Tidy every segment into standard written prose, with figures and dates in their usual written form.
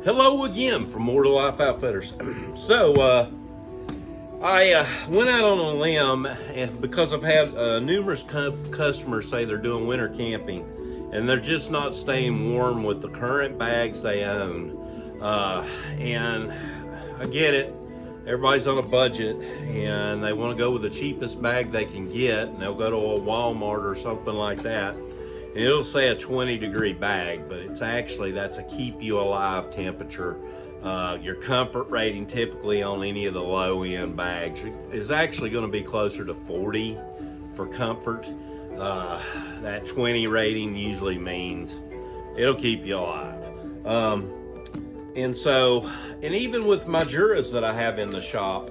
Hello again from More to Life Outfitters. I went out on a limb because I've had numerous customers say they're doing winter camping and they're just not staying warm with the current bags they own. And I get it. Everybody's on a budget and they want to go with the cheapest bag they can get, and they'll go to a Walmart or something like that. And it'll say a 20-degree bag, but it's actually, that's a keep you alive temperature. Your comfort rating typically on any of the low end bags is actually going to be closer to 40 for comfort. That 20 rating usually means it'll keep you alive. And even with my Juras that I have in the shop,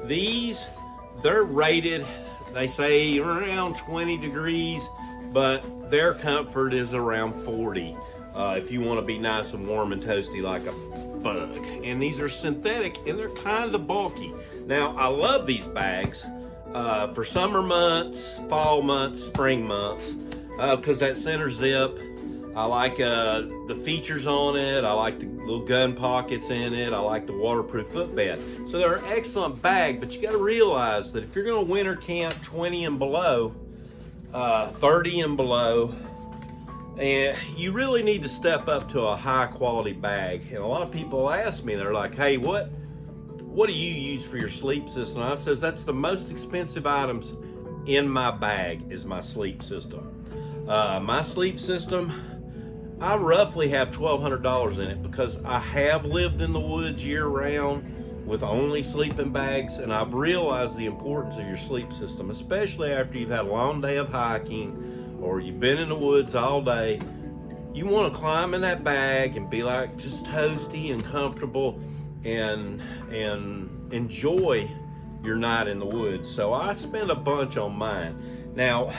they're rated, they say around 20 degrees, but their comfort is around 40 if you want to be nice and warm and toasty like a bug. And these are synthetic and they're kind of bulky. Now, I love these bags for summer months, fall months, spring months, because that center zip, I like the features on it. I like the little gun pockets in it. I like the waterproof footbed. So they're an excellent bag, but you got to realize that if you're going to winter camp 20 and below, 30 and below, and you really need to step up to a high quality bag. And a lot of people ask me, they're like, hey, what do you use for your sleep system? And I says, that's the most expensive items in my bag is my sleep system. My sleep system, I roughly have $1,200 in it because I have lived in the woods year round with only sleeping bags, and I've realized the importance of your sleep system, especially after you've had a long day of hiking or you've been in the woods all day. You want to climb in that bag and be like just toasty and comfortable and enjoy your night in the woods. So I spend a bunch on mine. Now,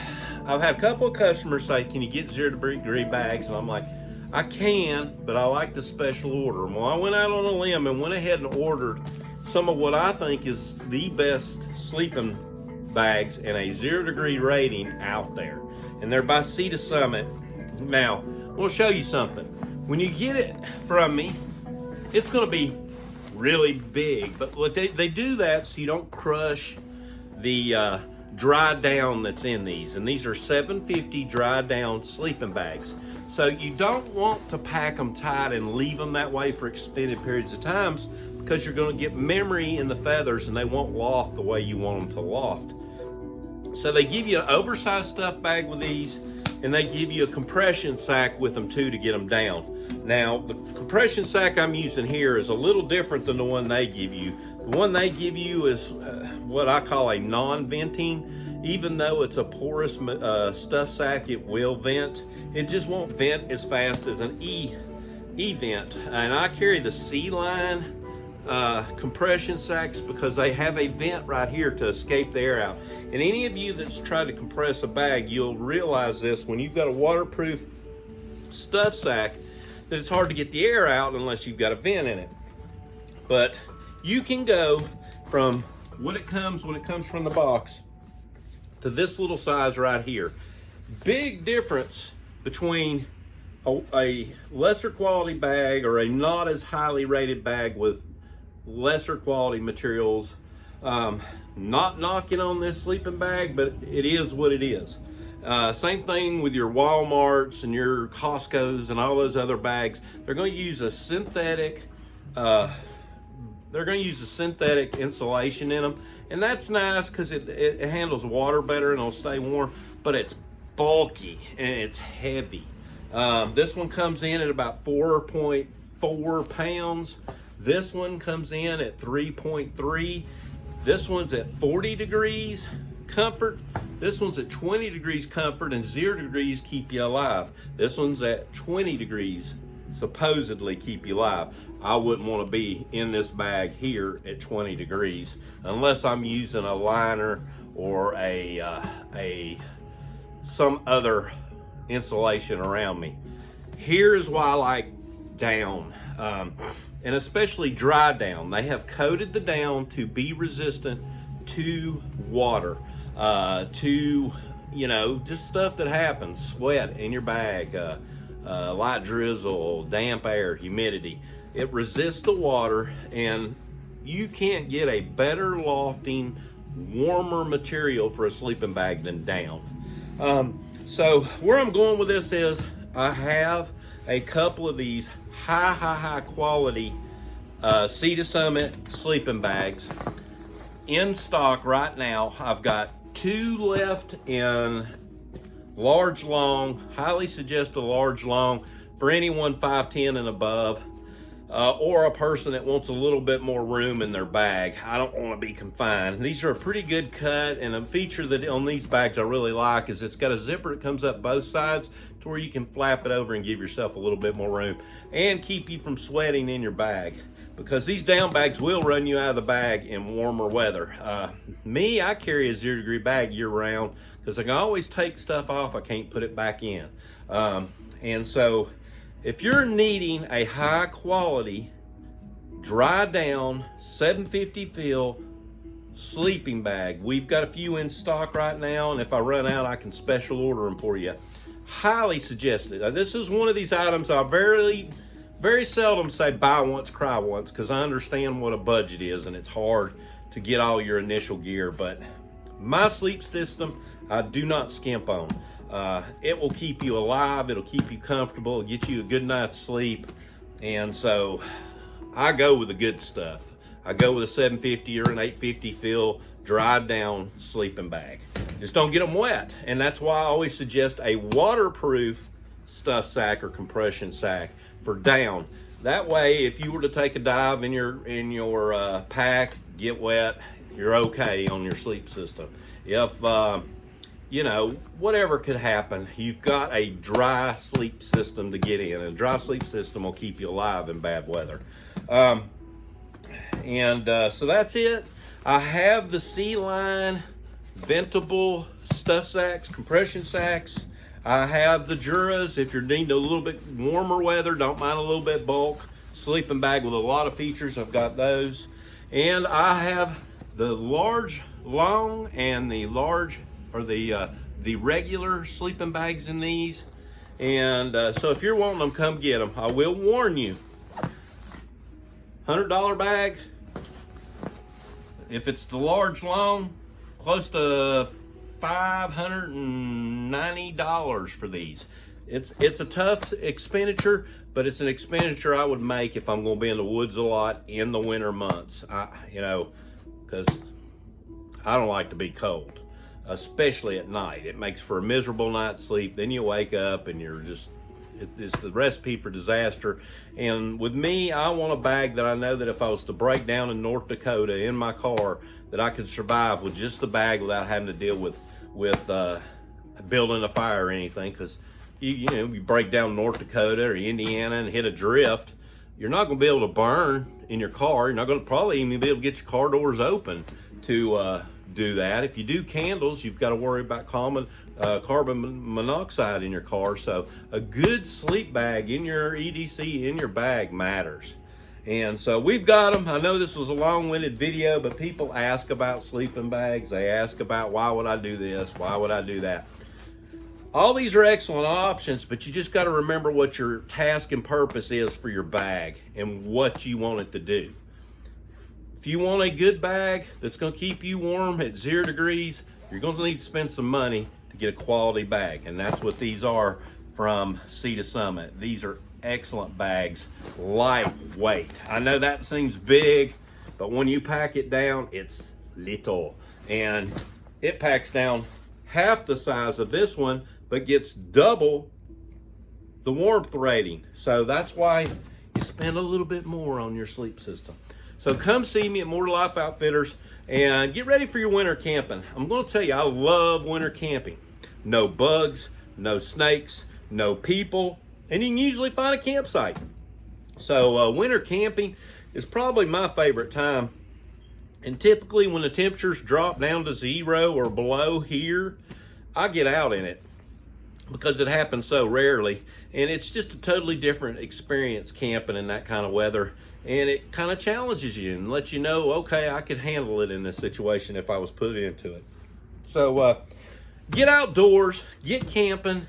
I've had a couple of customers say, can you get 0-degree bags? And I'm like, I can, but I like the special order. Well, I went out on a limb and went ahead and ordered some of what I think is the best sleeping bags and a 0-degree rating out there. And they're by Sea to Summit. Now, we'll show you something. When you get it from me, it's going to be really big, but look, they do that so you don't crush the dry down that's in these. And these are 750 dry down sleeping bags. So you don't want to pack them tight and leave them that way for extended periods of times, because you're going to get memory in the feathers and they won't loft the way you want them to loft. So they give you an oversized stuff bag with these, and they give you a compression sack with them too to get them down. Now, the compression sack I'm using here is a little different than the one they give you. The one they give you is what I call a non-venting. Even though it's a porous stuff sack, it will vent. It just won't vent as fast as an E-vent. And I carry the C-line compression sacks because they have a vent right here to escape the air out. And any of you that's tried to compress a bag, you'll realize this when you've got a waterproof stuff sack, that it's hard to get the air out unless you've got a vent in it. But you can go from when it comes from the box to this little size right here. Big difference between a lesser quality bag or a not as highly rated bag with lesser quality materials. Not knocking on this sleeping bag, but it is what it is. Same thing with your Walmarts and your Costco's and all those other bags. They're going to use a synthetic insulation in them, and that's nice because it handles water better and it'll stay warm, but it's bulky and it's heavy. This one comes in at about 4.4 pounds. This one comes in at 3.3. This one's at 40 degrees comfort. This one's at 20 degrees comfort, and 0 degrees keep you alive. This one's at 20 degrees supposedly keep you alive. I wouldn't want to be in this bag here at 20 degrees unless I'm using a liner or some other insulation around me. Here's why I like down, and especially dry down. They have coated the down to be resistant to water, to just stuff that happens, sweat in your bag, light drizzle, damp air, humidity. It resists the water, and you can't get a better lofting, warmer material for a sleeping bag than down. So where I'm going with this is I have a couple of these high quality Sea to Summit sleeping bags in stock right now. I've got 2 left in large long. Highly suggest a large long for anyone 5'10" and above, or a person that wants a little bit more room in their bag. I don't want to be confined. These are a pretty good cut, and a feature that on these bags I really like is it's got a zipper that comes up both sides to where you can flap it over and give yourself a little bit more room and keep you from sweating in your bag, because these down bags will run you out of the bag in warmer weather. I carry a 0 degree bag year round because I can always take stuff off I can't put it back in. And so if you're needing a high quality, dry down, 750 fill sleeping bag, we've got a few in stock right now, and if I run out, I can special order them for you. Highly suggested. This is one of these items I very seldom say buy once, cry once, because I understand what a budget is, and it's hard to get all your initial gear, but my sleep system, I do not skimp on. It will keep you alive, it'll keep you comfortable, it'll get you a good night's sleep, and so I go with the good stuff. I go with a 750 or an 850 fill dried down sleeping bag. Just don't get them wet, and that's why I always suggest a waterproof stuff sack or compression sack for down. That way, if you were to take a dive in your pack, get wet, you're okay on your sleep system. If whatever could happen, you've got a dry sleep system to get in. A dry sleep system will keep you alive in bad weather. So that's it. I have the Sea-Line ventable stuff sacks, compression sacks. I have the Juras. If you're needing a little bit warmer weather, don't mind a little bit bulk. Sleeping bag with a lot of features, I've got those. And I have the large long and the large, or the regular sleeping bags in these. And so if you're wanting them, come get them. I will warn you, $100 bag. If it's the large long, close to $590 for these. It's a tough expenditure, but it's an expenditure I would make if I'm going to be in the woods a lot in the winter months. Because I don't like to be cold, especially at night. It makes for a miserable night's sleep. Then you wake up and you're just, it's the recipe for disaster. And with me, I want a bag that I know that if I was to break down in North Dakota in my car, that I could survive with just the bag without having to deal with building a fire or anything. Because you break down North Dakota or Indiana and hit a drift, you're not going to be able to burn in your car. You're not going to probably even be able to get your car doors open to do that. If you do candles, you've got to worry about carbon monoxide in your car. So a good sleep bag in your EDC in your bag matters. And so we've got them. I know this was a long-winded video, but people ask about sleeping bags. They ask about, why would I do this? Why would I do that? All these are excellent options, but you just got to remember what your task and purpose is for your bag and what you want it to do. If you want a good bag that's going to keep you warm at 0 degrees, you're going to need to spend some money to get a quality bag, and that's what these are from Sea to Summit. These are excellent bags, lightweight. I know that seems big, but when you pack it down, it's little, and it packs down half the size of this one, but gets double the warmth rating. So that's why you spend a little bit more on your sleep system. So come see me at Immortal Life Outfitters and get ready for your winter camping. I'm going to tell you, I love winter camping. No bugs, no snakes, no people, and you can usually find a campsite. So winter camping is probably my favorite time. And typically when the temperatures drop down to 0 or below here, I get out in it because it happens so rarely. And it's just a totally different experience camping in that kind of weather. And it kind of challenges you and lets you know, okay, I could handle it in this situation if I was put into it. So get outdoors, get camping,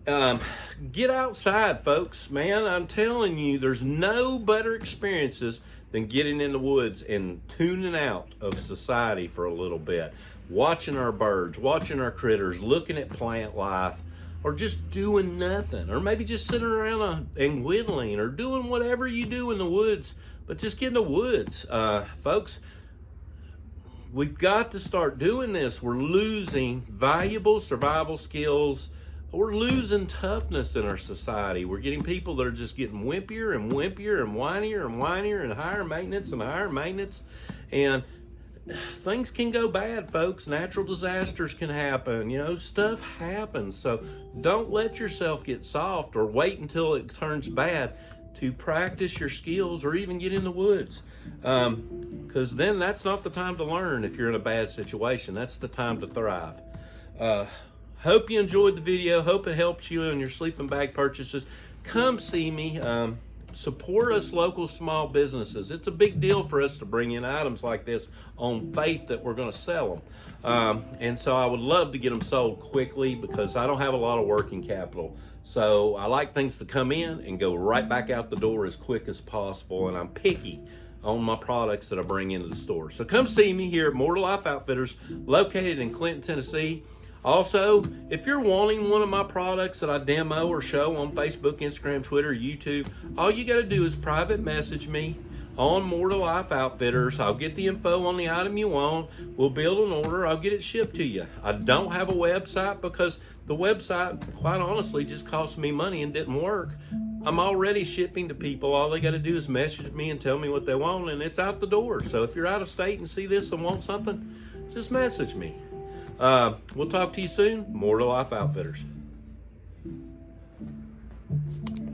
Get outside, folks. Man, I'm telling you, there's no better experiences than getting in the woods and tuning out of society for a little bit. Watching our birds, watching our critters, looking at plant life, or just doing nothing. Or maybe just sitting around and whittling, or doing whatever you do in the woods. But just get in the woods. Folks, we've got to start doing this. We're losing valuable survival skills. We're losing toughness in our society. We're getting people that are just getting wimpier and wimpier and whinier and whinier and higher maintenance and higher maintenance. And things can go bad, folks. Natural disasters can happen. You know, stuff happens. So don't let yourself get soft or wait until it turns bad to practice your skills or even get in the woods. Because then that's not the time to learn if you're in a bad situation. That's the time to thrive. Hope you enjoyed the video. Hope it helps you in your sleeping bag purchases. Come see me. Support us local small businesses. It's a big deal for us to bring in items like this on faith that we're going to sell them. And so I would love to get them sold quickly because I don't have a lot of working capital. So I like things to come in and go right back out the door as quick as possible. And I'm picky on my products that I bring into the store. So come see me here at More to Life Outfitters, located in Clinton, Tennessee. Also, if you're wanting one of my products that I demo or show on Facebook, Instagram, Twitter, YouTube, all you got to do is private message me on More to Life Outfitters. I'll get the info on the item you want. We'll build an order. I'll get it shipped to you. I don't have a website because the website, quite honestly, just cost me money and didn't work. I'm already shipping to people. All they got to do is message me and tell me what they want, and it's out the door. So if you're out of state and see this and want something, just message me. We'll talk to you soon. More to Life Outfitters.